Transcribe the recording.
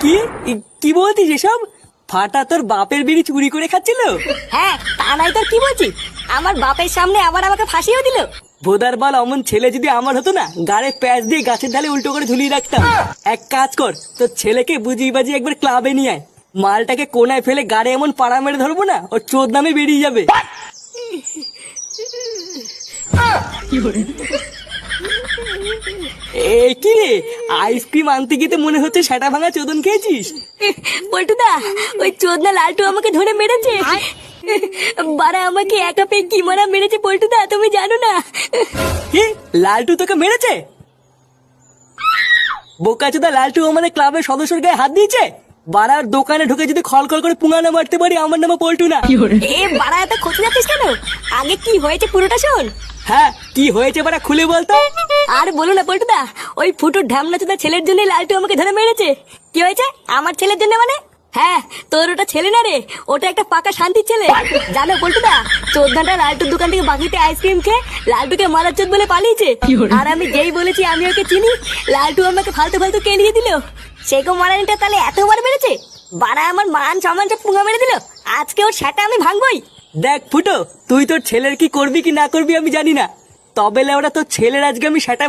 কি কি বলছিস এসব? ফাটা তোর বাপের বিড়ি চুরি করে খাচ্ছিল? হ্যাঁ, তা নাই তোর কি বলছি? আমার বাপের সামনে আবার আমাকে ফাঁসিও দিল। ভোদার বাল, অমন ছেলে যদি আমার হতো না, গাড়ে প্যাচ দিয়ে গাছের ঢালে উল্টো করে ঝুলিয়ে রাখতাম। এক কাজ কর, তোর ছেলেকে বুঝিয়ে বাজিয়ে একবার ক্লাবে নিয়ে আয়। মালটাকে কোনায় ফেলে গাড়ে এমন পাড়া মেরে ধরবো না, ওর চোদ নামে বেরিয়ে যাবে। এ কি রে, আইসক্রিম আনতে গিয়ে মনে হচ্ছে সেটা ভাঙা চোদন খেয়েছিস। পল্টুদা, ওই চোদনা লালটু আমাকে ধরে মেরেছে। বাড়া আমাকে একা পেয়ে কি মারা মেরেছে পল্টুদা, তুমি জানো না? কি, লালটু তোকে মেরেছে? বোকাচোদা, লালটু আমাদের ক্লাবের সদস্যর গায়ে হাত দিয়েছে? বাড়ার দোকানে ঢুকে যদি খলখল করে পুঙ্গানো মারতে পারি, আমার নামে পল্টু না। এ বাড়া, এত খোঁজ যাচ্ছিস কেন? আগে কি হয়েছে পুরোটা শোন। হ্যাঁ, কি হয়েছে বাড়া খুলে বলতো। আর বলো না পল্টুদা, ওই ফুটুর ঢামনা চোদা ছেলের জন্য লালটু আমাকে ধরে মেরেছে। কি হয়েছে আমার ছেলের জন্য মানে? হ্যাঁ, তোর ওটা ছেলে না রে, ওটা একটা পাকা শান্তির ছেলে। জানো পল্টুদা, চোদ্দাটা লালটুর দোকান থেকে বাকিতে আইসক্রিম খেয়ে লালটুকে মারার চোদ বলে পালিয়েছে। আর আমি যেই বলেছি আমি ওকে চিনি, লালটু আমাকে ফালতু ফালতু কেলিয়ে দিল। সেগো মারানিটা তাহলে এতবার মেরেছে? বাড়া আমার মান সম্মান সব পুঙ্গা মেরে দিল। আজকে ওর সেটা আমি ভাঙবই। দেখ ফুটো, তুই তোর ছেলের কি করবি কি না করবি আমি জানি না, তবে ওরা তোর ছেলের আজকে আমি সেটা